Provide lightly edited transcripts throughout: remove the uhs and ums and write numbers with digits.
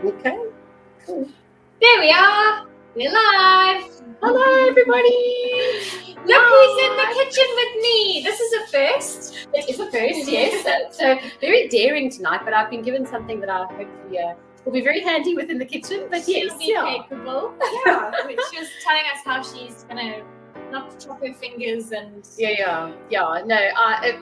Okay. Cool. There we are. We're live. Hello, everybody. Look who's in the kitchen with me. This is a first. It is a first, yes. So very daring tonight, but I've been given something that I hopefully will be very handy within the kitchen. But yes, She'll be capable. Yeah. She was telling us how she's gonna not chop her fingers and. Yeah. No,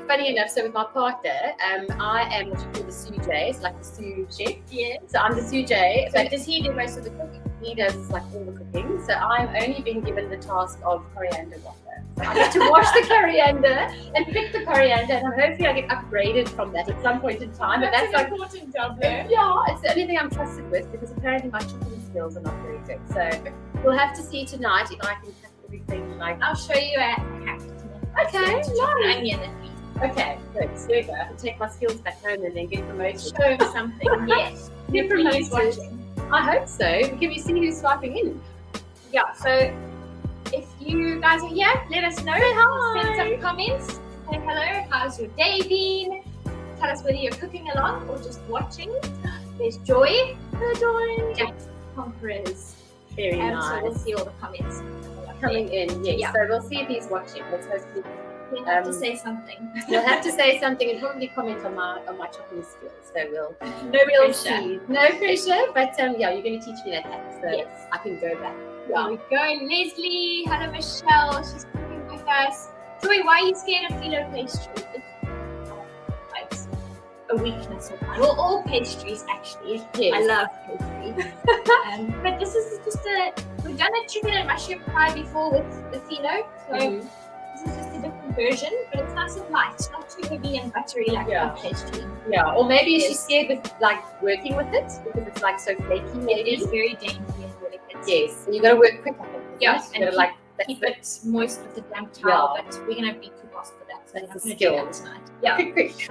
funny enough, so with my partner, I am what you call the sous chef, like the sous chef. Yeah. So I'm the sous chef. So does he do most of the cooking? He does like all the cooking. So I'm only being given the task of coriander water. So I get to wash the coriander and pick the coriander, and hopefully I get upgraded from that at some point in time. But that's an important job there. Yeah, it's the only thing I'm trusted with because apparently my chopping skills are not very good. So we'll have to see tonight if I can cut everything like. I'll show you a hack. Okay, chop an onion at least. Okay, good. So I can take my skills back home and then get promoted. Show something. Yes. Get promoted. Watching. I hope so. Can you see who's swiping in? Yeah, so if you guys are here, let us know. Say hi. Send some comments. Say hello. How's your day been? Tell us whether you're cooking along or just watching. There's Joy. Hello, Joy. Jack's Conquerors. Very nice. So we'll see all the comments coming in. Yes. Yeah. So we'll see if he's watching. Let's hopefully. You'll have to say something. You'll have to say something and probably comment on my chopping skills. So we'll pressure. See. No pressure, but yeah, you're going to teach me that hack, so yes. I can go back. Yeah. There we go. Leslie, hello Michelle. She's cooking with us. Joy, why are you scared of phyllo pastry? It's a weakness of mine. Well, all pastries actually. Yes. I love pastry. But this is just we've done a chicken and mushroom pie before with the phyllo, so. This is just a different version, but it's nice and light, not too heavy and buttery like puff pastry. Yeah, or maybe she's scared with like working with it because it's like so flaky. Maybe it is very dainty and delicate. Yes, and you got to work quick. I think. Yeah, and you gotta, keep it moist with the damp towel. But we're gonna be too fast for that, so that's I'm a skill tonight. Yeah, quick.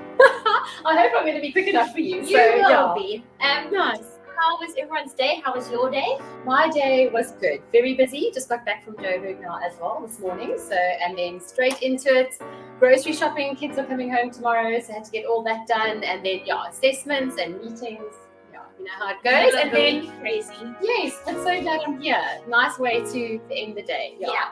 I hope I'm going to be quick enough for you. You will be. Nice. How was everyone's day? How was your day? My day was good. Very busy. Just got back from Joburg now as well this morning. So, and then straight into it. Grocery shopping. Kids are coming home tomorrow, so I had to get all that done. And then, assessments and meetings. Yeah, you know how it goes. And then crazy. Yes, but so glad I'm here. Nice way to end the day. Yeah.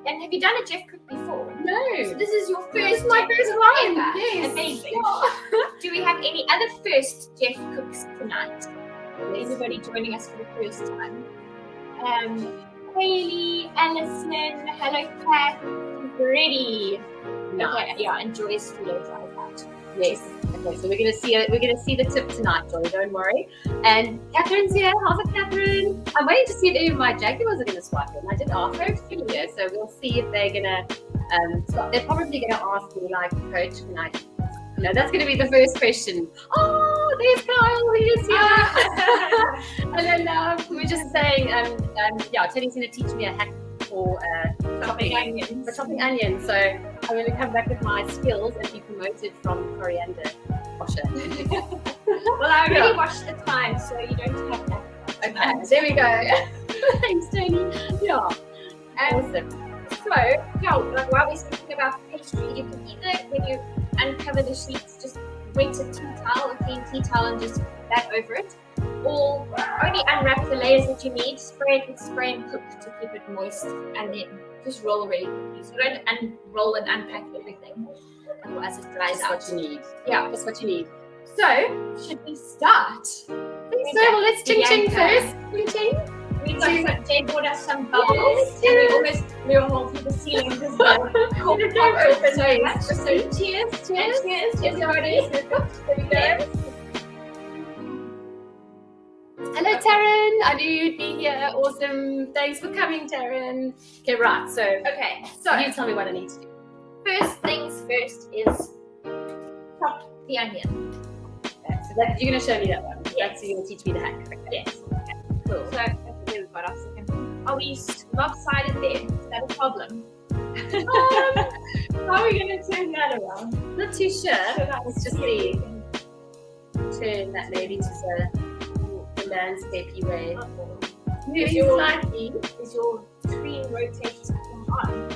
And have you done a Jeff Cook before? No. So this is your first. This is my first one. Yes. Amazing. Yeah. Do we have any other first Jeff Cooks tonight? Everybody joining us for the first time. Haley, Alison, hello Kat, ready. Nice. Okay, yeah, and Joy's phyllo drive out. Yes. Okay, so we're gonna see the tip tonight, Joy. Don't worry. And Catherine's here. How's it, Catherine? I'm waiting to see if any of my Jaguars are gonna swipe in. I did ask her to here, so we'll see if they're gonna swap. They're probably gonna ask me like, Coach, can I? No, that's going to be the first question. Oh, there's Kyle. He is here. And then we were just saying, Teddy's going to teach me a hack for chopping onions. For chopping onions. So I'm going to come back with my skills and be promoted from coriander washer. Well, I already washed the time, so you don't have that. Okay, there we go. Thanks, Tony. Yeah. Awesome. So, while we're speaking about pastry, you can either, when you uncover the sheets, just wet a clean tea towel and just bat over it, or only unwrap the layers that you need, spray it with spray and cook to keep it moist, and then just roll really quickly. So don't unroll and unpack everything, otherwise it dries out. That's what you need. Yeah, that's what you need. So, should we start? Well, let's ching ching first. Ching ching. Jay brought us some bubbles, and we almost blew a hole through the ceiling because the cork opened so much. So cheers, everybody. There we go. Hello, Taryn. I knew you'd be here. Awesome. Thanks for coming, Taryn. Okay, right. So you tell me what I need to do. First things first is chop the onion. Okay, so you're going to show me that one. Yes. So you're going to teach me the hack. Okay. Yes. Okay. Cool. So we've got our second. Are we lopsided there? Is that a problem? How are we going to turn that around? Not too sure. Let's just see. Turn that maybe to the landscapey way. Moving slightly. Is your screen rotating on?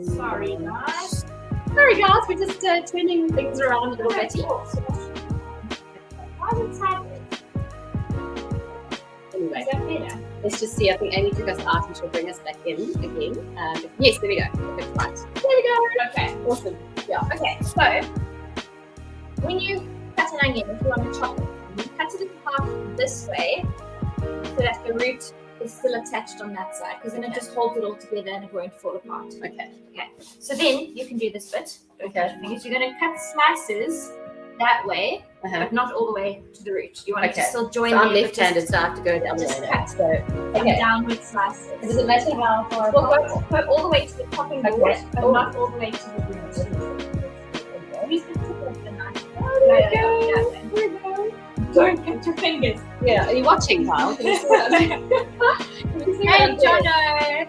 Sorry, guys. Sorry, guys. We're just turning things around a little bit. Why is it happening? Let's just see. I think Amy took us out and she'll bring us back in again. Yes, there we go. Perfect. Right. There we go. Okay. Awesome. Yeah. Okay. So when you cut an onion, if you want to chop it, cut it in half this way so that the root is still attached on that side, because then it just holds it all together and it won't fall apart. Okay. Okay. So then you can do this bit. Okay. You're going to cut slices that way, but not all the way to the root. You want it to still join. So there, I'm but left-handed, so I have to go the other way. cut. So Downward slices. Does it matter how far? We'll go all the way to the topping board, but not all the way to the root. Use the tip of the knife. Don't cut your fingers. Yeah. Are you watching, Kyle? Can you see what I'm doing? Hey, Jono.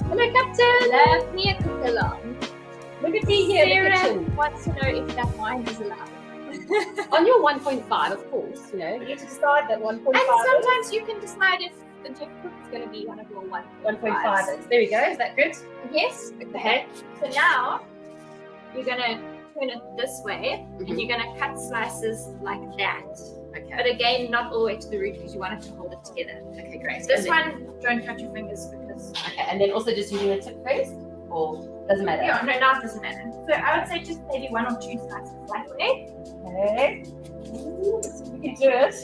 Hello, Captain. Love me a cook along. Look at me here in the Sarah kitchen. wants to know if that wine is allowed. On your 1.5, of course, you know, you get to decide that 1.5 And sometimes you can decide if the Jeff Cook is going to be one of your 1.5 is. There we go. Is that good? Yes. Okay. So now you're going to turn it this way, and you're going to cut slices like that. Okay. But again, not all the way to the root because you want it to hold it together. Okay, great. This one, don't cut your fingers because. Okay, and then also just using the tip first, or doesn't matter? Yeah, no, now it doesn't matter. So I would say just maybe 1 or 2 slices that way. Okay. So we can do it.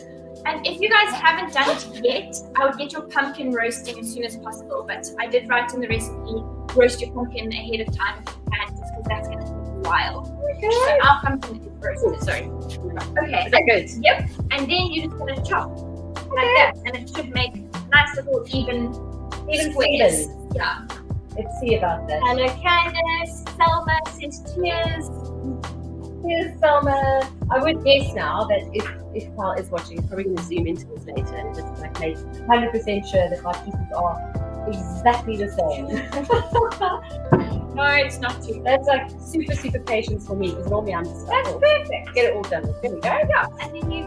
And if you guys haven't done it yet, I would get your pumpkin roasting as soon as possible. But I did write in the recipe, roast your pumpkin ahead of time if you can, just because that's going to take a while. Okay. So our pumpkin is roasted, sorry. Okay. Is that good? Yep. And then you're just going to chop like that. And it should make nice little even squares. Stevens. Yeah. Let's see about that. Hello, Candace. Selma says cheers. Here's Selma. I would guess now that if Kyle is watching, he's probably going to zoom into this later and just like make 100% sure that my pieces are exactly the same. No, it's not too. That's like super patience for me because normally I'm just like, That's perfect. get it all done. There we go. Yeah. And then you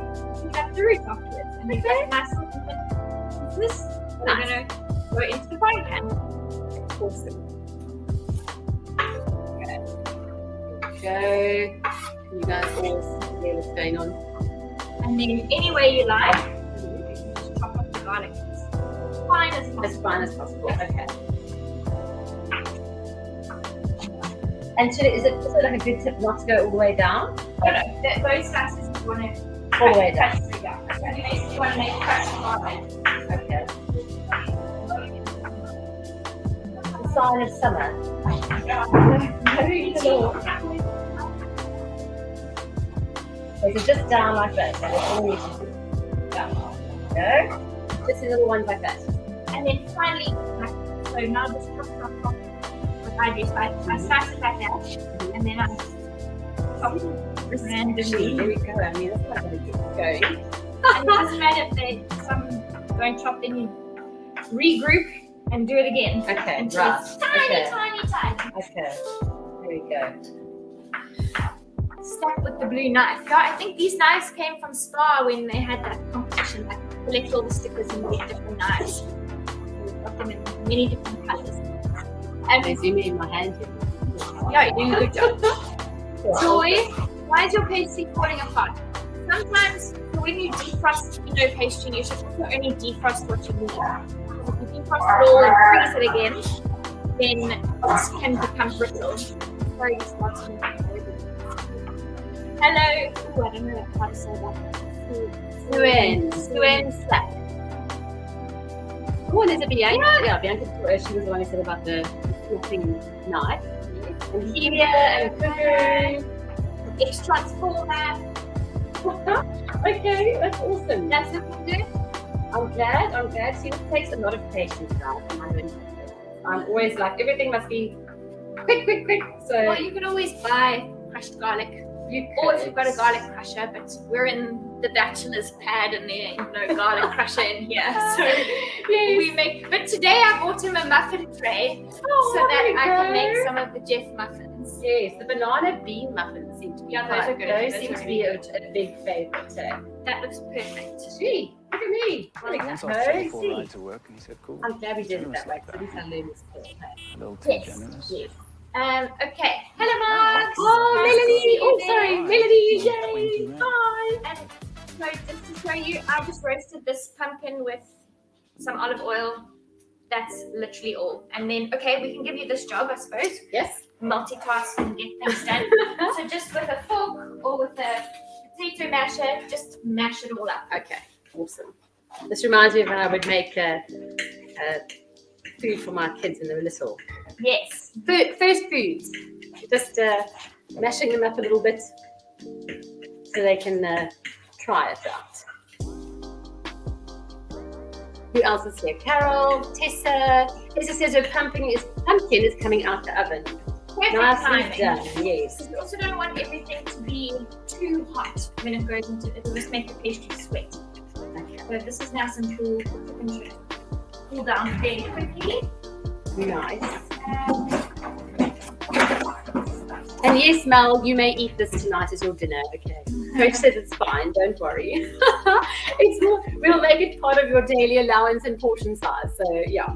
have the root afterwards. And you get nice little this. We're going to go into the frying pan. Awesome. Okay. You guys all see what's going on. And then any way you like, just chop up the garlic as fine as possible. As fine as possible. Okay. And is it also like a good tip not to go all the way down? No, those slices you want to All the way down. You basically want to make crushed garlic. Okay. The sign of summer. Very cool. Okay, so just down like that. That's all we need to do. Yeah. Go. Just a little ones like that. And then finally, so now this cup. What I do is I slice it like that, and then I chop randomly. There we go. I mean, that's not going to get going. And it doesn't matter if some don't chop, then you regroup and do it again. Okay, until right. it's tiny. Okay. There we go. Stuck with the blue knife. Yeah, I think these knives came from Spa when they had that competition, like collect all the stickers and get different knives. We've got them in many different colors. And they zoom in my hand here. Yeah, you're doing a good job. Joy, why is your pastry falling apart? Sometimes when you defrost pastry, you should also only defrost what you need. Because if you defrost it all and freeze it again, then it can become brittle. Sorry, it's not me. Hello. Oh, I don't know how to say that. Suen Slack. Oh, and there's a Bianca. Yeah, Bianca, she was the one who said about the snipping knife. And Hevia and Cuckoo. X-Transformer. Okay, that's awesome. That's looking good. I'm glad. See, it takes a lot of patience, guys. I'm always like, everything must be quick. So, Well, you can always buy crushed garlic. Or if you've got a garlic crusher, but we're in the bachelor's pad and there ain't no garlic crusher in here. So we make, but today I bought him a muffin tray so that I can make some of the Jeff muffins. Yes, the banana bean muffins seem to be Yeah, those are good. Those seem to be a big favourite today. That looks perfect. Gee, look at me. Once I took a full ride to work and he said, cool. I'm glad we did it that way. Generous So at least I learned this first. A little too Yes. generous. Yes. Okay. Hello, Mark. Oh, Nice to Melody. see you Oh, there. sorry. Melody. Yay. 20 Hi. And so just to show you, I just roasted this pumpkin with some olive oil. That's literally all. And then, okay, we can give you this job, I suppose. Yes. Multitask and get things done. So just with a fork or with a potato masher, just mash it all up. Okay, awesome. This reminds me of how I would make food for my kids when they were little. Yes. First foods. Just mashing them up a little bit so they can try it out. Who else is here? Carol, Tessa. Tessa says her pumpkin is coming out the oven. Perfect Nicely timing. done, yes. Because we also don't want everything to be too hot when it goes into it. It'll just make the pastry sweat. Okay. So this is nice and cool. The chicken should cool down very quickly. Nice. And yes, Mel, you may eat this tonight as your dinner, okay? Coach says it's fine, don't worry. We'll make it part of your daily allowance and portion size, so yeah.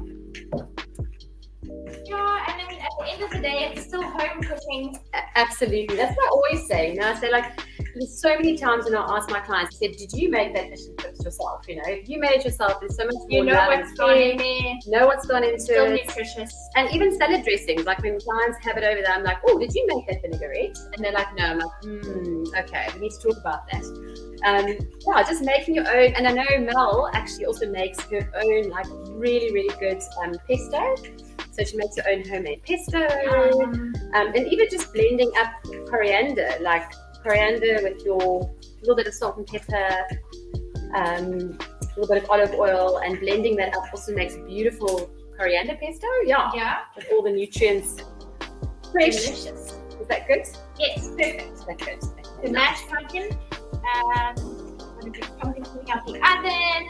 Yeah, and then at the end of the day, it's still home cooking. Absolutely, that's what I always say. You know, I say like, there's so many times when I ask my clients, I said, did you make that fish and chips yourself? You know, if you made it yourself, there's so much more You know love what's and gone in care, there. know what's gone into Still it. nutritious. And even salad dressings, like when clients have it over there, I'm like, oh, did you make that vinaigrette? And they're like, no. I'm like, okay, we need to talk about that. Yeah, just making your own. And I know Mel actually also makes her own, like, really, really good pesto. So she makes her own homemade pesto. And even just blending up coriander, like coriander with your little bit of salt and pepper, a little bit of olive oil, and blending that up also makes beautiful coriander pesto. Yeah. With all the nutrients. Fresh. Delicious. Is that good? Yes, perfect. Is that good? The mashed pumpkin. Pumpkin coming out the oven.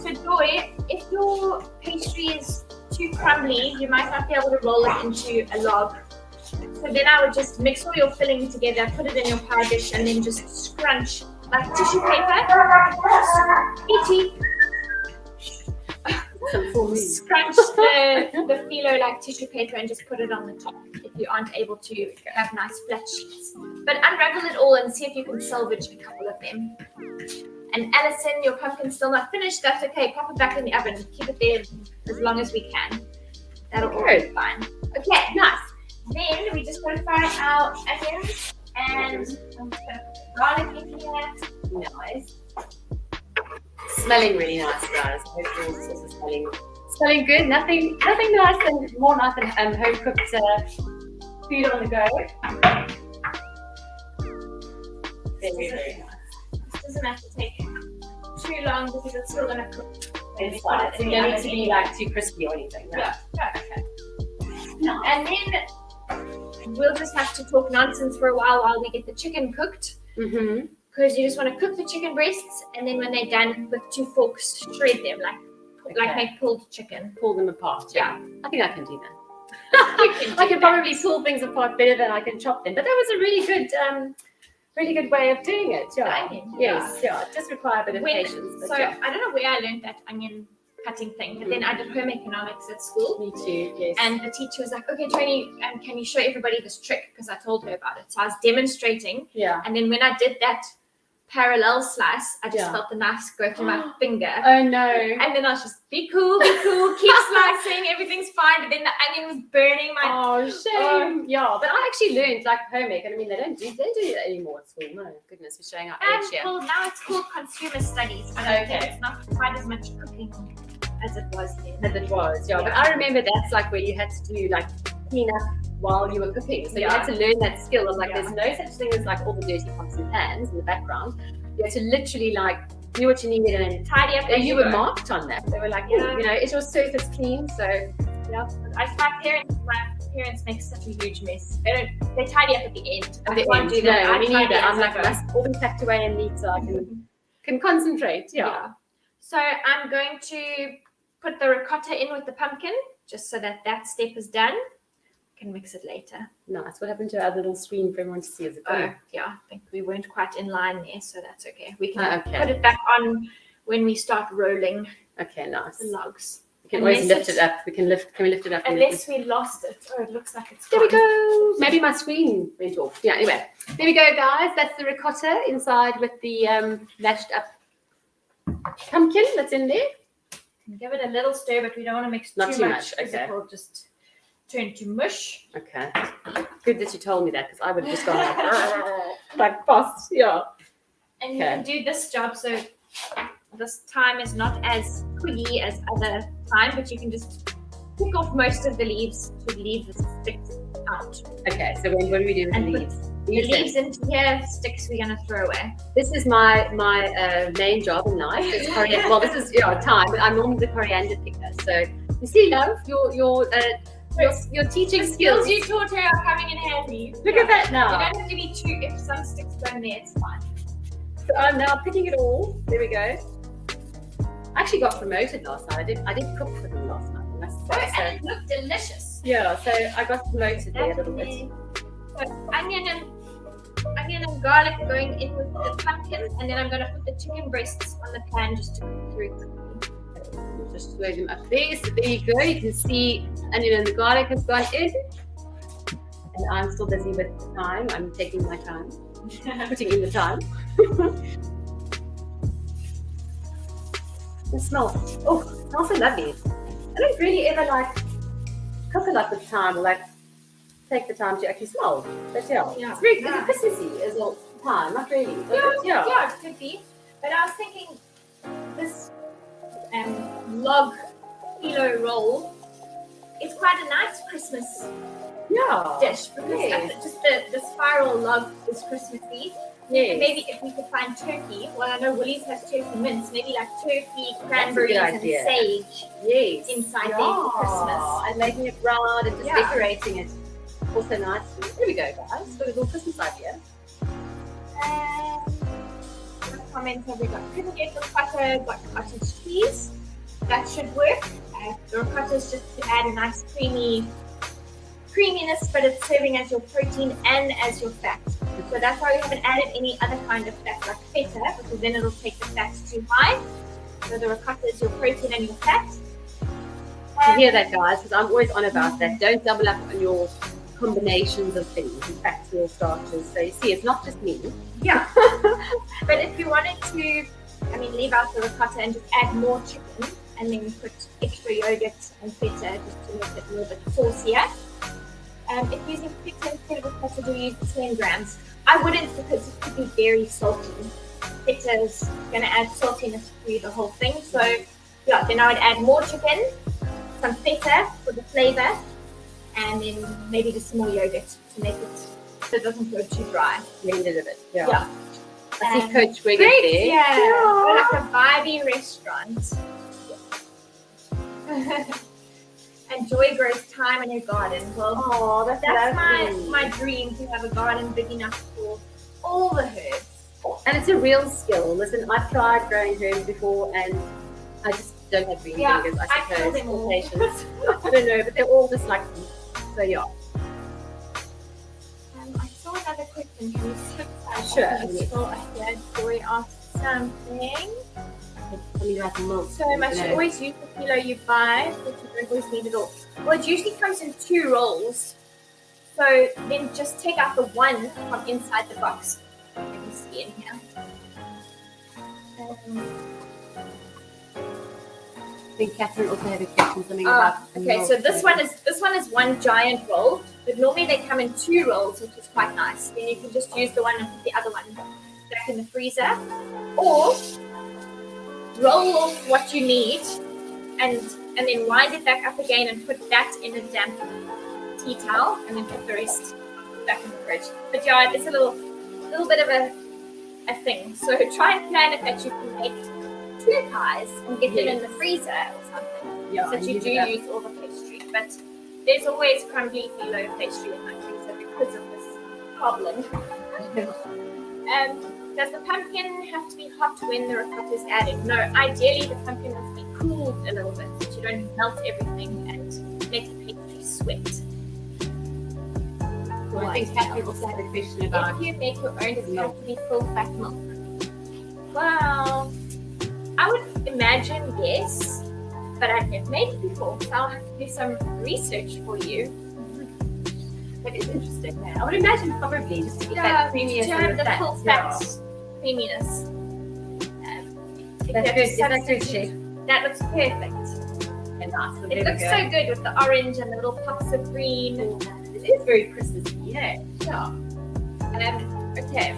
So Joy, if your pastry is too crumbly, you might not be able to roll it into a log. So then I would just mix all your filling together, put it in your pie dish, and then just scrunch like tissue paper. Itchy. Scrunch the phyllo like tissue paper and just put it on the top if you aren't able to have nice flat sheets. But unravel it all and see if you can salvage a couple of them. And Alison, your pumpkin's still not finished. That's okay. Pop it back in the oven. Keep it there as long as we can. That'll all be fine. Okay, nice. Then we just want to fry our onions, and I'm just going to put garlic in here. Nice. Smelling really nice, guys. Hopefully this is smelling good. Nothing nice and more nice than home cooked food on the go. Very, very nice. This doesn't have to take too long because it's still going to cook. It's fine. So you don't need to be like too crispy or anything. No? Yeah. Okay. No. And then we'll just have to talk nonsense for a while we get the chicken cooked. Mm-hmm. Because you just want to cook the chicken breasts, and then when they're done, with 2 forks, shred them like make pulled chicken. Pull them apart. Yeah. I think I can do that. I can probably pull things apart better than I can chop them. But that was a really good way of doing it. Yeah. Yes. Yeah. It just requires a bit of patience. But so yeah. I don't know where I learned that onion cutting thing, but then I did home economics at school. Me too. Yes. And the teacher was like, "Okay, Tony, can you show everybody this trick?" Because I told her about it. So I was demonstrating. Yeah. And then when I did that parallel slice, I just felt the knife go through my finger. Oh no. And then I was just, be cool, keep slicing, everything's fine. But then the onion was burning my... Oh, shame. Yeah, but I actually learned like home ec, and I mean, they don't do that anymore at school. No, goodness, we're showing our age here. Well, now it's called consumer studies. Okay. It's not quite as much cooking as it was then. Yeah. But I remember that's like where you had to do like clean up while you were cooking. So you had to learn that skill of like, there's no such thing as like all the dirty pots and pans in the background. You had to literally like do what you needed and tidy up. And you were marked on that. They were like, you know, is your surface clean? So yeah. My parents make such a huge mess. They tidy up at the end. At the end. Do that. Me neither. I'm like, it must all be packed away and neat so I can concentrate. Yeah. So I'm going to put the ricotta in with the pumpkin, just so that step is done. Can mix it later. Nice. What happened to our little screen for everyone to see? Is it gone? Yeah, I think we weren't quite in line there, so that's okay. We can put it back on when we start rolling. Okay, nice. The logs. We can always lift it up. Can we lift it up? Unless we lost it. Oh, it looks like it's gone. There we go. Maybe my screen went off. Yeah, anyway. There we go, guys. That's the ricotta inside with the mashed up pumpkin that's in there. And give it a little stir, but we don't want to mix Not too too much much, because okay. it will just turn to mush. Okay. Good that you told me that because I would have just gone like fast. Yeah. And you can do this job so this time is not as twiggy as other time, but you can just pick off most of the leaves to leave the sticks out. Okay. So what do we do with And the put leaves? The leaves into here, sticks we're gonna throw away. This is my main job in life. It's coriander. Well, this is time, but I'm normally the coriander picker. So you see, love, your teaching The skills. skills you taught her are coming in handy. Look at that You now. don't have to be too. If some sticks go in there, it's fine. So I'm now picking it all. There we go. I actually got promoted last night. I did cook for them last night. And it looked delicious. Yeah, so I got promoted there a little bit. So onion and garlic going in with the pumpkin, and then I'm going to put the chicken breasts on the pan just to cook through quickly. We'll just throw them up there. So there you go. You can see onion and the garlic has gone in. And I'm still busy with time. I'm taking my time. Putting in the time. It smells. Oh, it smells so lovely. I don't really ever cook a lot with time or take the time to actually smell. But yeah. It's very Christmassy as well time, not really. But Yeah, it could be. But I was thinking this log phyllo roll is quite a nice Christmas dish because just the spiral log is Christmassy. Yes. Maybe if we could find turkey, well, I know Woolies has turkey mince, maybe like turkey, cranberries, and sage inside there for Christmas. And making it round and just decorating it. Also nice. Here we go, guys. Got a little Christmas idea. What comments have we got? Couldn't get ricotta, got cottage cheese. That should work. The ricotta is just to add a nice creaminess, but it's serving as your protein and as your fat. So that's why we haven't added any other kind of fat like feta, because then it'll take the fat too high. So the ricotta is your protein and your fat. You hear that, guys? Because I'm always on about that. Don't double up on your combinations of things and fats or starches. So you see, it's not just me. Yeah. But if you wanted to, leave out the ricotta and just add more chicken, and then put extra yogurt and feta just to make it a little bit saucier. If using feta instead of ricotta, do use 10 grams. I wouldn't, because it could be very salty. Feta is going to add saltiness through the whole thing. So yeah, then I would add more chicken, some feta for the flavor, and then maybe just some more yogurt to make it so it doesn't go too dry. Blend it a bit. Yeah. I see Coach Greg Great, there. yeah. Like a vibey restaurant. And Joy grows thyme in her garden. Well, that's my dream, to have a garden big enough for all the herbs. And it's a real skill. Listen, I've tried growing herbs before, and I just don't have green fingers, I suppose. kill them all. Patience. I don't know, but they're all just like me. So yeah. I saw another question. Can you skip that? Sure. Joy asked something. Milk. So much. Always use the phyllo you buy, but you don't always need it all. Well, it usually comes in 2 rolls. So then just take out the one from inside the box. You can see in here. I think Catherine also had a question something about. Okay, so this one is one giant roll, but normally they come in 2 rolls, which is quite nice. Then you can just use the one and put the other one back in the freezer, or roll off what you need and then wind it back up again and put that in a damp tea towel, and then put the rest back in the fridge. But yeah, it's a little bit of a thing. So try and plan it that you can make 2 pies and get them in the freezer or something. Yeah, so that you do use all the pastry. But there's always crumbly phyllo pastry in my freezer because of this problem. Does the pumpkin have to be hot when the ricotta is added? No, ideally the pumpkin must be cooled a little bit so you don't melt everything and make the pastry sweat. Well, I think Catherine also had a question about. If you make your own, does it have to be full fat milk? Well, I would imagine yes, but I've never made it before, so I'll have to do some research for you. That is interesting. Yeah. I would imagine probably just to get that creaminess to have the full fat creaminess. That's good. Is that good, Chef? That looks perfect. And nice. So It there we looks go. so good with the orange and the little pops of green. It is very Christmassy, yeah. Okay,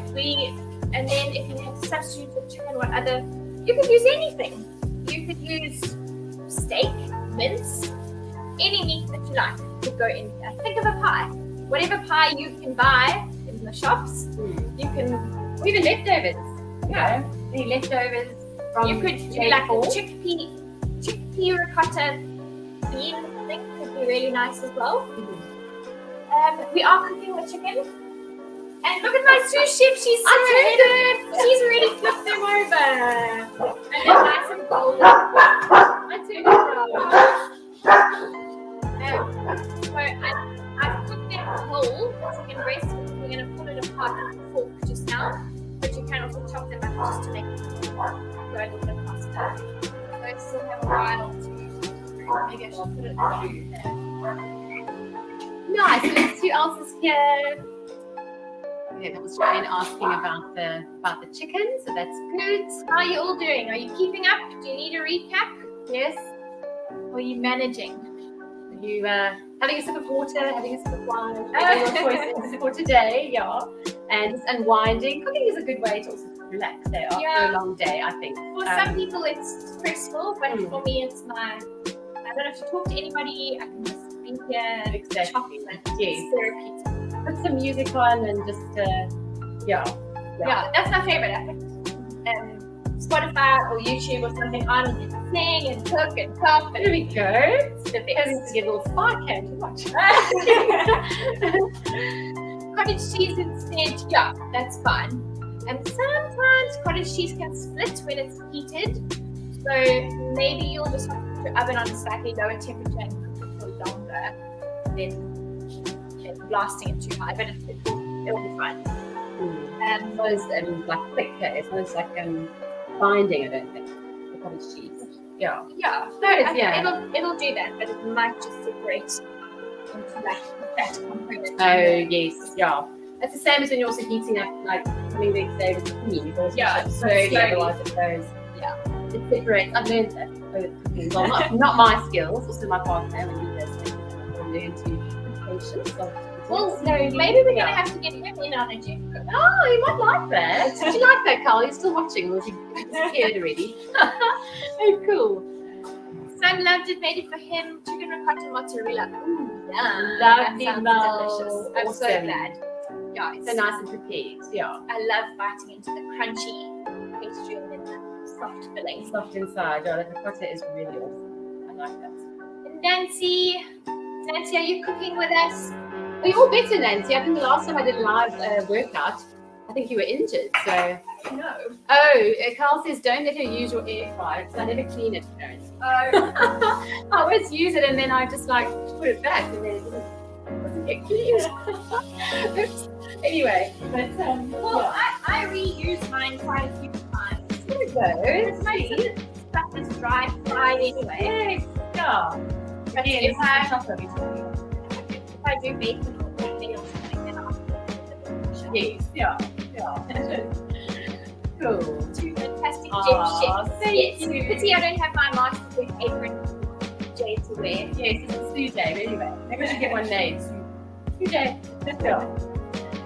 and then if you have substitutes of chicken, what other? You could use anything. You could use steak, mince, any meat that you like could go in here. Think of a pie. Whatever pie you can buy in the shops, you can. Or even leftovers. Yeah. Any leftovers from You could do like a chickpea ricotta bean thing would be really nice as well. We are cooking the chicken. And look at my sous chef, she's already flipped them over. And they're nice and golden. I turned it around. So I've cooked them whole, chicken breast. We're going to pull it apart with a fork just now. But you can also chop them up just to make it go a little bit faster. So I still have a while to, maybe I should put it Nice. So there's 2 ounces here. Okay, that was Jane asking about the chicken, so that's good. How are you all doing? Are you keeping up? Do you need a recap? Yes. Or are you managing? Are you having a sip of water, having a sip of wine? Your choices for today, yeah. And just unwinding. Cooking is a good way to also relax after a long day, I think. For some people it's stressful, but for me it's I don't have to talk to anybody. I can just be here, chop and therapy. Put some music on and just Yeah, that's my favorite. I put Spotify or YouTube or something on and just sing and cook and chop. There we go. It's the best. Having to get a little spy cam to watch. Cottage cheese instead, yeah, that's fine. And sometimes cottage cheese can split when it's heated. So maybe you'll just have to put your oven on a slightly lower temperature and cook it for longer than blasting it too high, but it'll be fine. And those like quick, it's almost like binding, I don't think, the cottage cheese. Yeah. It'll do that, but it might just separate into like fat component. Oh yes, yeah. That's the same as when you're also heating up like something big, say with cookies. Slowly, otherwise it goes. Yeah. It separates. I've learned that with cooking. Well, not my skills, also my partner when he does things. I've learned to be patient. Well, maybe we're going to have to get him in on a Jeff cook. Oh, he might like that. Did you like that, Carl? You're still watching, or is he disappeared already? Oh, cool. Sam loved it, made it for him. Chicken ricotta mozzarella. Ooh, yeah. That sounds delicious. I'm so glad. Yeah, it's so nice and prepared. Yeah. I love biting into the crunchy pastry and then the soft filling. Soft inside. Yeah, the ricotta is really awesome. I like that. And Nancy, are you cooking with us? Are you all better, Nancy? I think the last time I did a live workout, I think you were injured. So no. Oh, Carl says don't let her use your air fryer because I never clean it, parents. Oh. I always use it and then I just like put it back and then it doesn't get cleaned. Oops. Anyway, but I reuse mine quite a few times. There we go. Because my stuff is dry fried anyway. Yeah. But if I do bacon or anything else like that, yes, yeah. Cool. 2 fantastic chefs. Thank you. Pity I don't have my master chef apron Jay to wear. Yes, it's a Sue Day, but anyway. Maybe I should get one made. Sue Day. Let's go.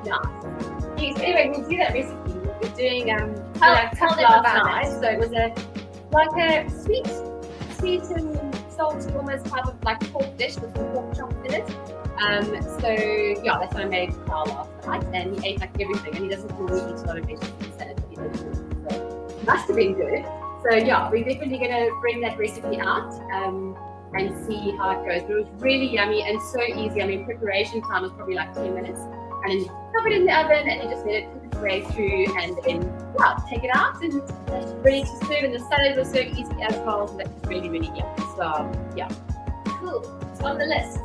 Nice. Yes, anyway, we'll do that recipe. We're doing tell them about night. So it was a sweet and salty almost type of like pork dish with some pork chops in it. So yeah, that's what I made for Carl last night, and he ate like everything, and he doesn't normally eat a lot of vegetables and salad, but he did, so it must have been good. So yeah, we're definitely going to bring that recipe out and see how it goes. But it was really yummy and so easy. I mean, preparation time was probably like 10 minutes, and then you pop it in the oven and you just let it cook its way through, and then take it out and it's ready to serve. And the salad was so easy as well, so that was really yummy. So yeah, cool. It's on the list.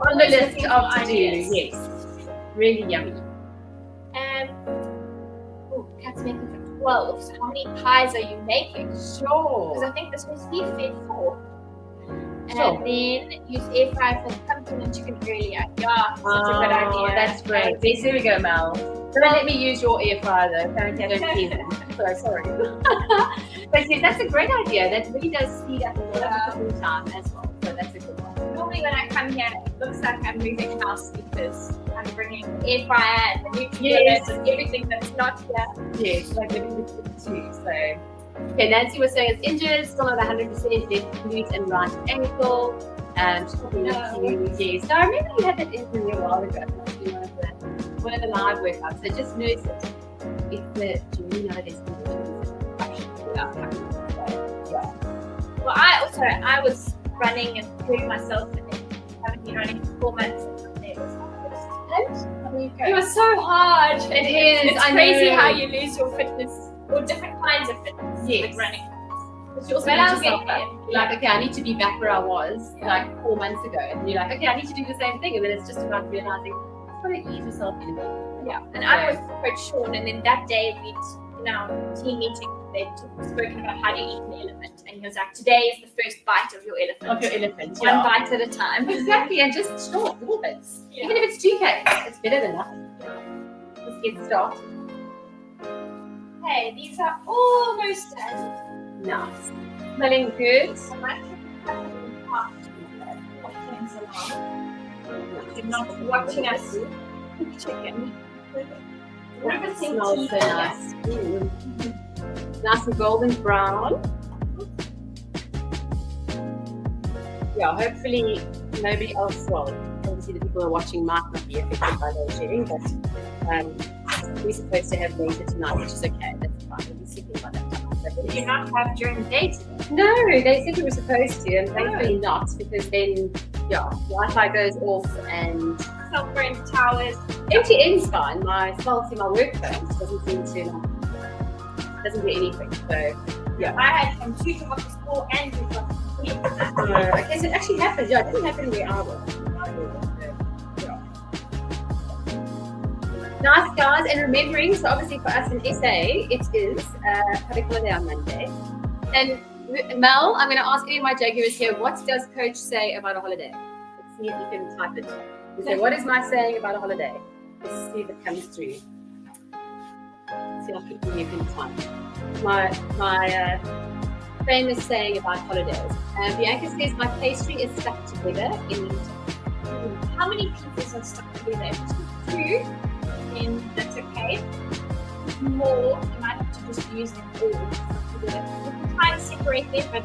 On the list of to do, yes. Really yummy. Kat's making for 12. So how many pies are you making? Sure. Because I think this was fed 4. And Sure. then use air fryer for the pumpkin and chicken earlier. Yeah, such a good idea. That's great. Yes, here we go, Mel. Don't let me use your air fryer though. Apparently I don't see them. So sorry. But yes, that's a great idea. That really does speed up a lot of the cooking time as well. So that's a good one. Normally when I come here, it looks like I'm moving house because I'm bringing the air fryer and the nutrients and everything that's not here. Yes, like living with the too. So, okay, Nancy was saying it's injured, still not 100%, left glute and right ankle. She's talking with you. Yes. So I remember you had that injury a while ago. One of the live workouts. So just nurse it. If the journey nowadays Well, I was running and hurting myself and then haven't been running for 4 months. And it was so hard. It is. It's crazy how you lose your fitness or different kinds of fitness with running. But you also But need I'll yourself get back. there. Like, okay, I need to be back where I was like 4 months ago. And you're like, okay, I need to do the same thing. And then it's just about realizing you've got to ease yourself in a bit. Yeah, and I'm with Coach Sean, and then that day in our team meeting, they spoken about how do you eat an elephant, and he was like, today is the first bite of your elephant. One bite at a time. Exactly, and just short little bits. Yeah. Even if it's 2 cakes, it's better than nothing. Let's get started. Okay, these are almost done. Nice. Smelling good. I might cut them in half to pop things along. You're not watching us chicken. It smells so nice. Nice and golden brown. Yeah, hopefully nobody else, well, obviously the people who are watching might not be affected by load shedding, but we're supposed to have later tonight, which is okay. That's fine. We'll be sleeping by that time. Did you not have during the day today? No, they said we were supposed to, and thankfully not, because then, Wi-Fi goes off and Cell phone towers. MTN's fine. My work phone doesn't seem to, doesn't do anything. So, I had from 2 to 4 and 2 to 3. okay, so it actually happened. Yeah, it didn't happen where I was. Nice, guys, and remembering, so obviously for us in SA, it is public holiday on Monday. And Mel, I'm going to ask any of my jaguars here, what does Coach say about a holiday? Let's see if you can type it. So what is my saying about a holiday? Let's see if it comes through. Let's see how quickly you can type. My famous saying about holidays. Bianca says my pastry is stuck together in the How many pieces are stuck together? If it's 2, then that's okay. If more, you might have to just use them all stuck together. You can try and separate them, but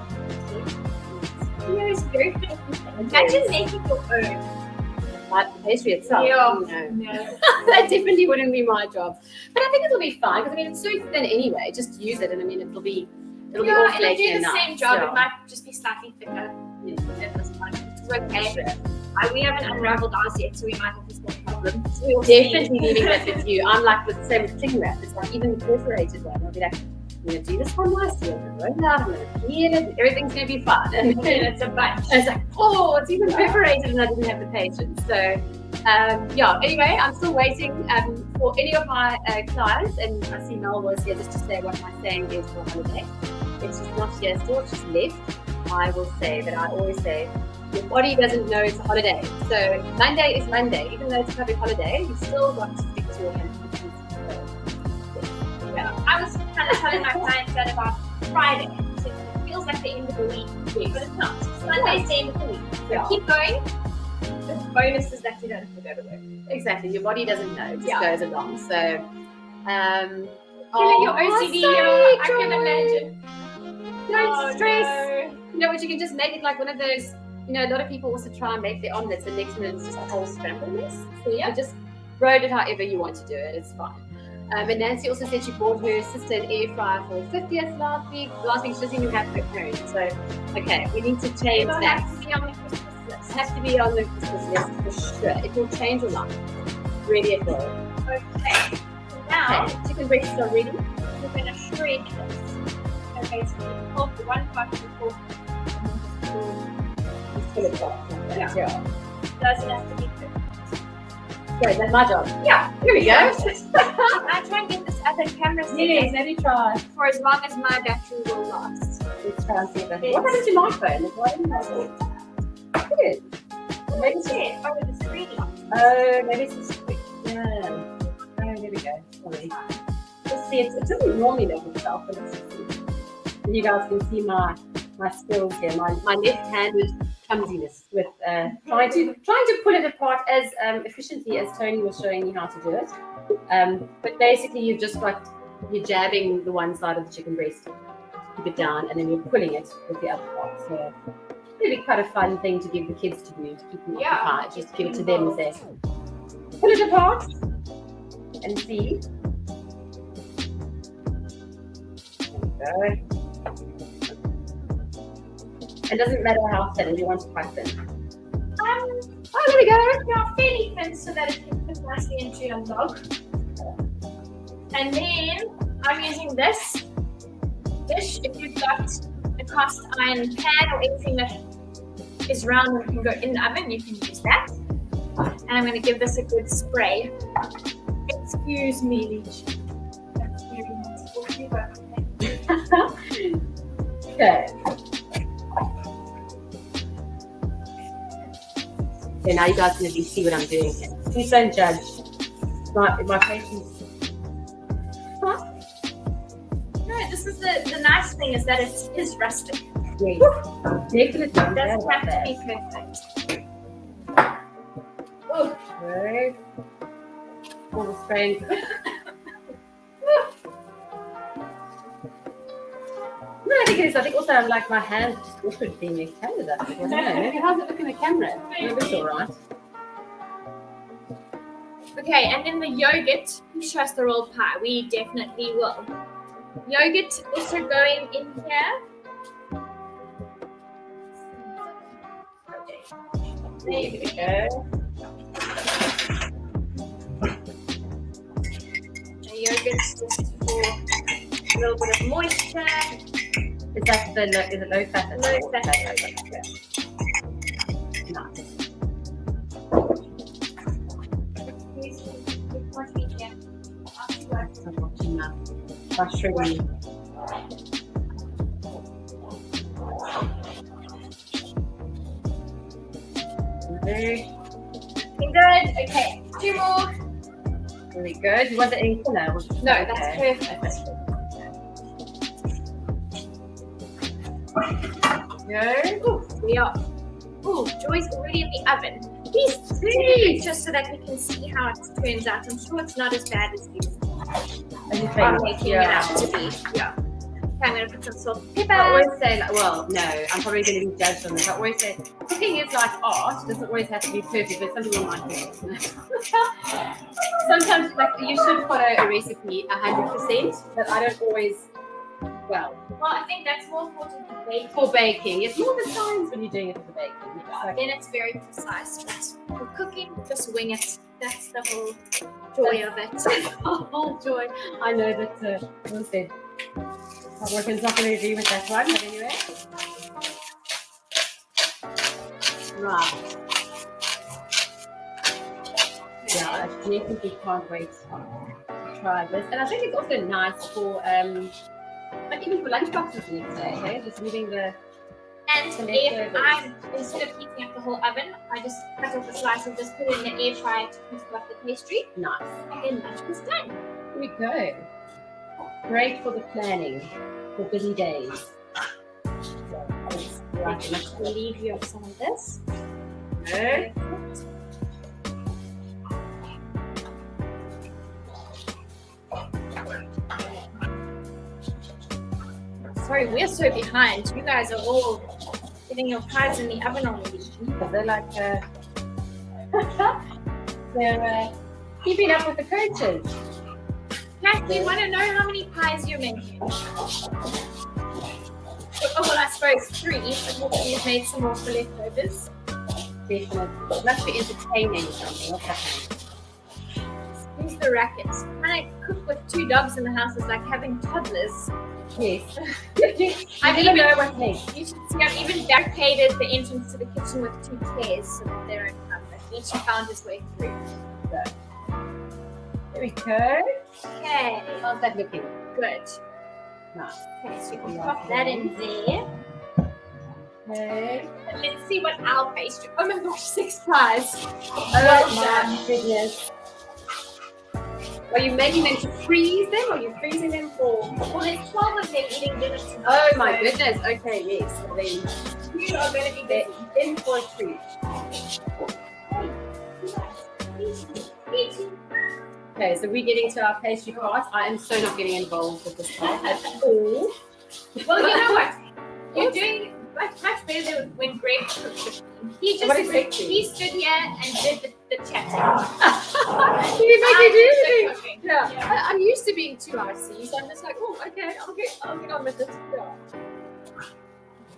it's very difficult. Imagine making your own. Like the pastry itself. No. That definitely wouldn't be my job. But I think it'll be fine because it's so thin anyway. Just use it, and it'll be all flaky it'll do and the nice. same job. It might just be slightly thicker. At this point, it's okay. Sure. We haven't unraveled ours yet, so we might have the same problem. So we'll Definitely leaving that with you. I'm like with the same with cling wrap. It's like even the perforated one. I'll be like, I'm going to do this one nicely. I'm going to roll it out. I'm going to clean it. Everything's going to be fun. And then it's a bunch. it's like, it's even perforated, and I didn't have the patience. So, anyway, I'm still waiting for any of my clients, and I see Mel was here just to say what my saying is for holiday. It's just not here still, it's just left. I will say that I always say, your body doesn't know it's a holiday. So Monday is Monday. Even though it's a public holiday, you still got to stick to your hands. I was kind of telling my clients that about Friday. So it feels like the end of the week, but it's not. Monday's the end of the week. So keep going. The bonus is that you don't have to go to work. Exactly. Your body doesn't know. It just goes along. So, killing your OCD, I can imagine. Don't stress. No. You know what? You can just make it like one of those. A lot of people also try and make their omelets, and next minute it's just a whole scrambled mess. So you just roll it however you want to do it. It's fine. And Nancy also said she bought her sister an air fryer for 50th last week. Last week she doesn't even have her own. So, okay, we need to change that. It has to be on the Christmas list. It has to be on the Christmas list for sure. It will change your life. Really, it will. Okay. So now, chicken breasts are ready. we're going to shred this. So basically, hold the one part of the pork. Yeah. Doesn't have to be cooked. Great, that's my job. Yeah. Here we go. I try and get this other camera set Yes, let me try. for as long as my battery will last. Let's try and see if that. What happened to my phone? Why didn't I see it? good. Maybe it's it? Oh, it's really. maybe it's just quick. Yeah. Oh, there we go. Sorry. Let's see. It doesn't normally make itself, but let's just see. And you guys can see my skills here. My left-handed clumsiness with trying to pull it apart as efficiently as Tony was showing me how to do it. But basically, you're jabbing the one side of the chicken breast, keep it down, and then you're pulling it with the other part. So it'd be quite a fun thing to give the kids to do to keep them occupied. Just give it to them and say, pull it apart and see. There we go. It doesn't matter how thin, you want it quite thin. Oh, there we go. Yeah, fairly thin so that it can fit nicely into your log. And then I'm using this dish. If you've got a cast iron pan or anything that is round and can go in the oven, you can use that. And I'm going to give this a good spray. Excuse me, Leech. That's very nice for you, but Okay. Okay, now you guys can see what I'm doing here. Please don't judge. My patience. no, this is the nice thing is that it is rustic. Yes. Definitely. It doesn't have to be perfect. Okay. All the spraying. No, I think it is. I think also I'm like my hands just awkward being next to that. I don't know. Maybe how's it look in the camera? Maybe it's all right. Okay, and then the yogurt. Please show us the rolled pie. We definitely will. Yogurt also going in here. There we go. The yogurt's just for a little bit of moisture. Is it low fat? Low fat. Nice. I'm watching that. Mushroom. Very Good. Okay, 2 more. good. You want it any thinner? No, that's perfect. Go. Ooh, we are. Ooh, Joy's already in the oven. Please see, just so that we can see how it turns out. I'm sure it's not as bad as you are making it out to be. Yeah. Okay, I'm going to put some salt and pepper. I always say, no, I'm probably going to be judged on this. I always say, cooking is like art. It doesn't always have to be perfect, but some people might be. Sometimes, like, you should follow a recipe 100%, but I don't always, Well, I think that's more important for baking. It's more the science when you're doing it for the baking. Then it's very precise. But for cooking, just wing it. That's the whole joy of it. That's the whole joy. I know that, what was it? My boyfriend's not going to agree with that one, but anyway. Right. Yeah, I definitely can't wait to try this. And I think it's also nice for, like even for lunch boxes the next day, okay? Just leaving the... And if I'm, instead of heating up the whole oven, I just cut off a slice and just put it in the air fryer to crisp up the pastry. Nice. And then lunch is done. Here we go. Great for the planning for busy days. Right, let's relieve you of some of this. Okay. Sorry, we're so behind. You guys are all getting your pies in the oven already. They're like, they're keeping up with the coaches. Kat, do you want to know how many pies you're making? Oh, well, I suppose 3, but hopefully you've made some more for leftovers. Definitely. It must be entertaining something. What's happening? Use the rackets. Trying to cook with 2 dogs in the house is like having toddlers. Yes. I don't know what makes. You should see, I've even barricaded the entrance to the kitchen with 2 chairs so that they don't come. But each found his way through. So, there we go. Okay. How's that looking? Good. Nice. Okay, so you can pop that in there. Okay. And let's see what our pastry. Oh my gosh, 6 pies. Oh my goodness. Are you making them to freeze them, or are you freezing them for? Well, there's 12 of them eating dinner tonight. Oh my so goodness. Okay, yes. So then You are going to be they're busy. in for a treat. Okay, so we're getting to our pastry part. I am so not getting involved with this part at all. Well, you know what? You're doing much better than when Greg cooked it. He What just exactly? he stood here and did the chatting. You make me do I did the anything. cooking. Yeah. I'm used to being too artsy, so I'm just like, oh, okay, I'll get on with it. Yeah.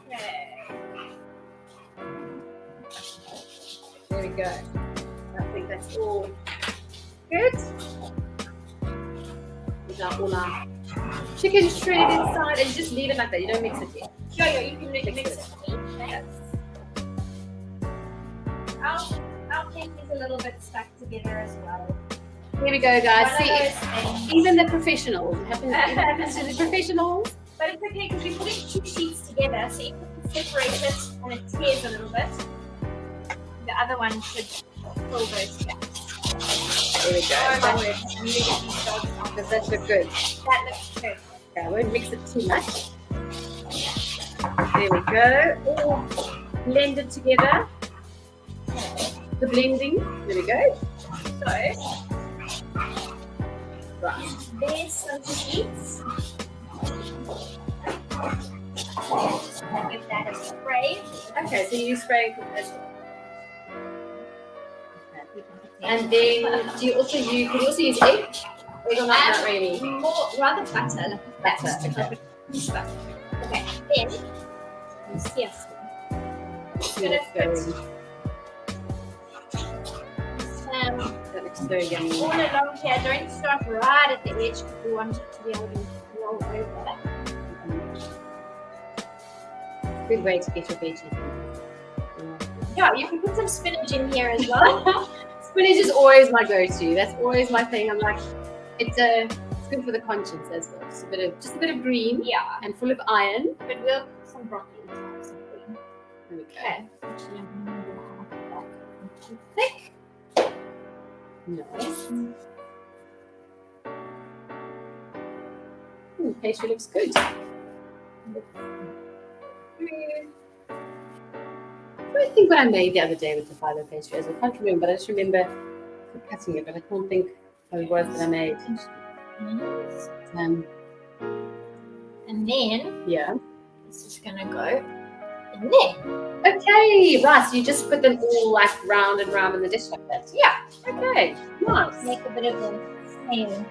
Okay. There we go. I think that's all good. These are all our chicken shredded inside, and you just leave it like that. You don't mix it yet. Yeah, you can mix it for me. Yes. Our cake is a little bit stuck together as well. Here we go, guys. One of See, those things. even the professionals. It happens to the professionals. But it's okay because we put it 2 sheets together, so you can separate it and it tears a little bit. The other one should fill those gaps. There we go. Oh my word, I'm really getting started on Does that look good? that. Looks good. Okay, I won't mix it too much. There we go. All blended together. The blending. There we go. So, Right. there's some sheets. Just gonna give that a spray. Okay, so you spray as well. And then do you also use? Can you also use egg? Egg or not really? More, rather butter, like that. Butter, Just okay. a piece of butter. Okay, then, yes, Yes, very. some That looks so yummy. all along here. Don't start right at the edge because we want it to be able to roll over. Good way to get your veggies. Yeah, you can put some spinach in here as well. Spinach is always my go-to. That's always my thing. I'm like, it's good for the conscience as well. Just a bit of green Yeah, and full of iron. but we'll put some broccoli to have some green. There we go. Okay. Actually, I'm gonna do half of that. Too thick. Nice. Pastry looks good. I think what I made the other day with the phyllo pastry as well. I can't remember, but I just remember cutting it, but I can't think what it was that I made. And then Yeah. this is gonna go in there. Okay, right. So you just put them all like round and round in the dish like that. Yeah. Okay, nice. Make a bit of a snail.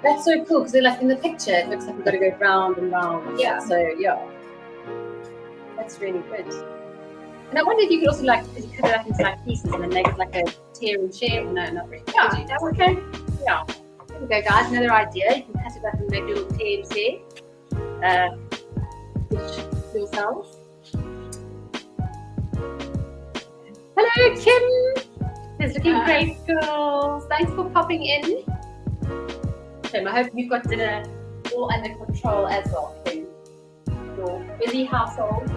That's so cool because they're like in the picture, it looks like we've got to go round and round. Yeah. So yeah, that's really good. And I wonder if you could also like cut it up into like pieces and then make it like a tear and share. No, not really. Yeah, Could you? that would Okay. Yeah. There we go, guys. Another idea. You can cut it up and make little tear and share. Yourselves. Hello, Kim. It's looking great, girls. Thanks for popping in. Kim, I hope you've got dinner all under control as well, Kim. Your busy household.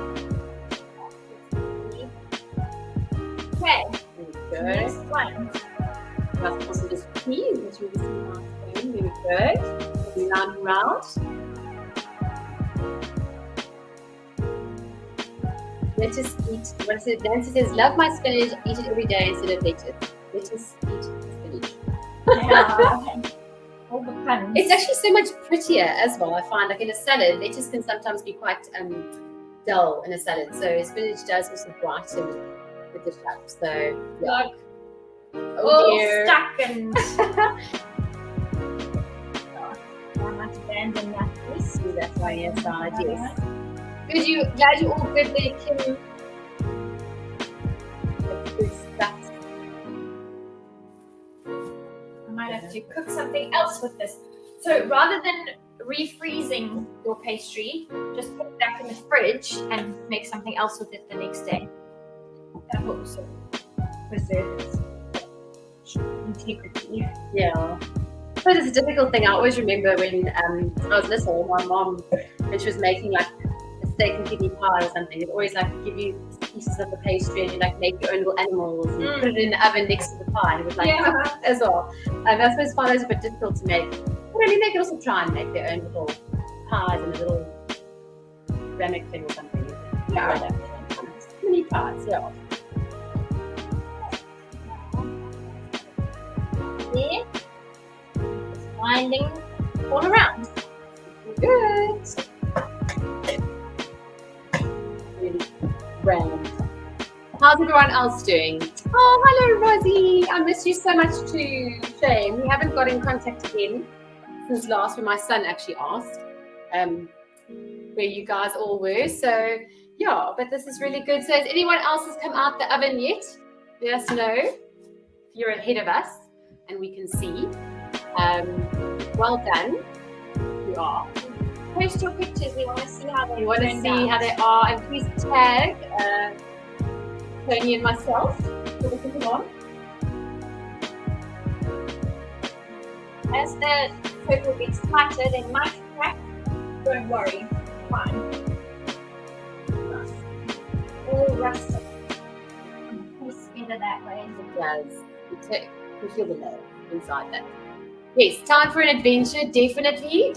Okay. There we Next go. one. That's also just peas, which will be some nice thing. There we go. Round and round. Lettuce eat. What is it? Nancy says, love my spinach, eat it every day instead of lettuce. Lettuce eat spinach. Yeah. All the puns. It's actually so much prettier as well, I find. Like in a salad, lettuce can sometimes be quite dull in a salad. So spinach does also brighten with the shape. So yeah. Like, Oh all dear. stuck and I might abandon that piece. See, that's why yes, yes. Good, you glad you're all good there, Kim. That's good stuff. I might have to cook something else with this. So rather than refreezing your pastry, just put it back in the fridge and make something else with it the next day. That will also preserve its integrity. Yeah. But it's a difficult thing. I always remember when I was little, my mom, when she was making like a steak and kidney pie or something, they'd always like give you pieces of the pastry and you like make your own little animals and put it in the oven next to the pie and it would like cook as well. I suppose phyllos are a bit difficult to make, but I mean they could also try and make their own little pies in a little ceramic thing or something. Mini pies, yeah. There. Just winding all around. Good. Really round. How's everyone else doing? Oh, hello, Rosie. I miss you so much too. Shame we haven't got in contact again since last, when my son actually asked where you guys all were. So yeah, but this is really good. So has anyone else has come out the oven yet? Let us know if you're ahead of us and we can see. Well done. You are. Post your pictures. We want to see how they You want to see how they are, and please tag Tony and myself so we can put on. As the cocoa gets tighter, they might crack. Don't worry. Fine. All rusted. It's better that way. It does. You feel the love inside that. Yes, time for an adventure, definitely,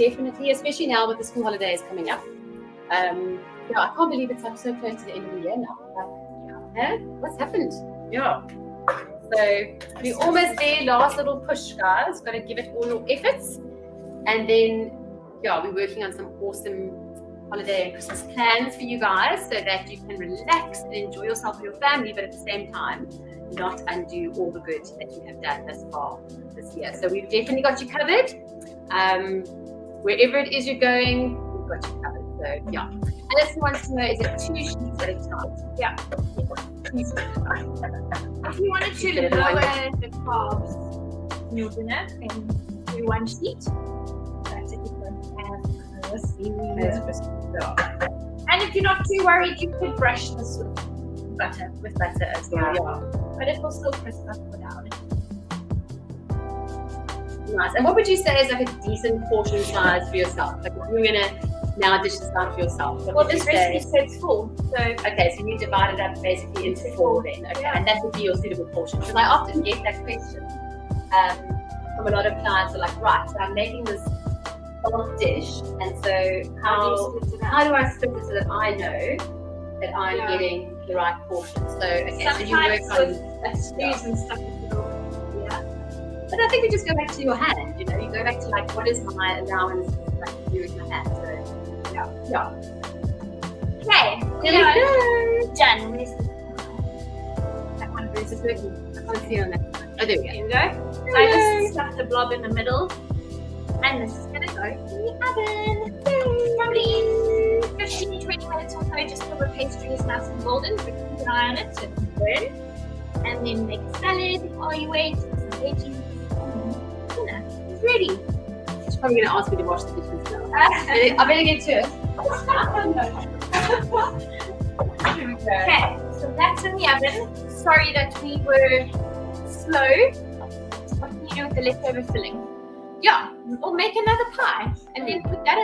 especially now with the school holidays coming up. I can't believe it's like so close to the end of the year now. Like, what's happened? Yeah. So we're almost there. Last little push, guys. Got to give it all your efforts, and then we're working on some awesome holiday and Christmas plans for you guys, so that you can relax and enjoy yourself with your family, but at the same time, not undo all the good that you have done thus far this year. So we've definitely got you covered. Wherever it is you're going, we've got you covered. So yeah. Alison wants to know, is it 2 sheets at a time? Yeah. 2 sheets at a time. If you wanted to lower the carbs in your dinner, then do 1 sheet. That's a different And if you're not too worried, you could brush this with butter. With butter as well, yeah. But it will still crisp up without it. Nice. And what would you say is like a decent portion size for yourself? Like if you were gonna now dish this out for yourself. Well, this recipe says full. So okay, so you divide it up basically into 4 then. Okay, and that would be your suitable portion. Because I often get that question from a lot of clients who are like, right, so I'm making this bulk dish, and so how do I split it so that I know that I'm getting the right portion? So okay, so you work on stews and stuff. But I think we just go back to your hand, you go back to like, what is my allowance like to do with my hand? So yeah. Okay, there we go. Done. That one is a turkey. I can't see on that one. Oh, there we go. Here we go. So I just stuff the blob in the middle, and this is gonna go in the oven. Probably 15 to 20 minutes or so, just till the pastry is nice and golden. But keep an eye on it so it doesn't burn. And then make a salad while you wait. Some veggies. Dinner is ready. She's probably going to ask me to wash the dishes now. I better get to it. Okay, so that's in the oven. Sorry that we were slow. What can you do with the leftover filling? Yeah, or make another pie and then put that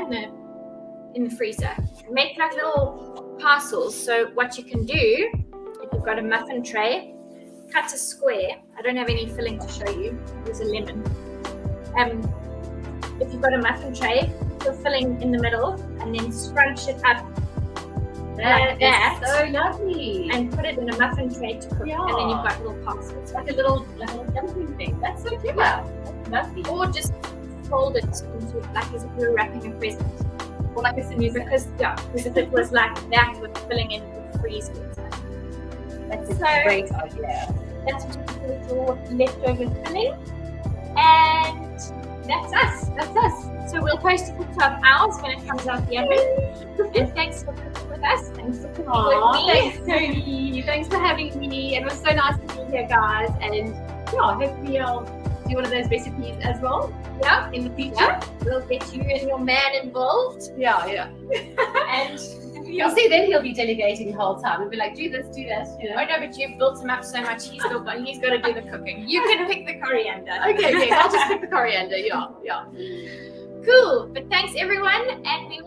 in the freezer. Make like little parcels. So what you can do, if you've got a muffin tray, cut a square. I don't have any filling to show you. There's a lemon. If you've got a muffin tray, put filling in the middle and then scrunch it up like that. So lovely. And put it in a muffin tray to cook. Yeah. And then you've got little parcels. Like a little dumpling thing. That's so clever. That's lovely. Or just fold it into like as if you were wrapping a present. Or like a sinu, because if it was like that with filling in the freezer. That's a great idea. That's what you can do with your leftover filling. And that's us. So we'll post a picture of ours when it comes out the oven. And thanks for cooking with us. Thanks for cooking with me. Thanks, Tony. Thanks for having me. It was so nice to be here, guys. And hopefully I'll do one of those recipes as well. Yeah, in the future. Yeah. We'll get you and your man involved. Yeah. And you'll see, then he'll be delegating the whole time. We'll be like, do this. Oh no, but you've built him up so much, he's got to do the cooking. You can pick the coriander. Okay, I'll just pick the coriander. Yeah. Cool. But thanks everyone, and we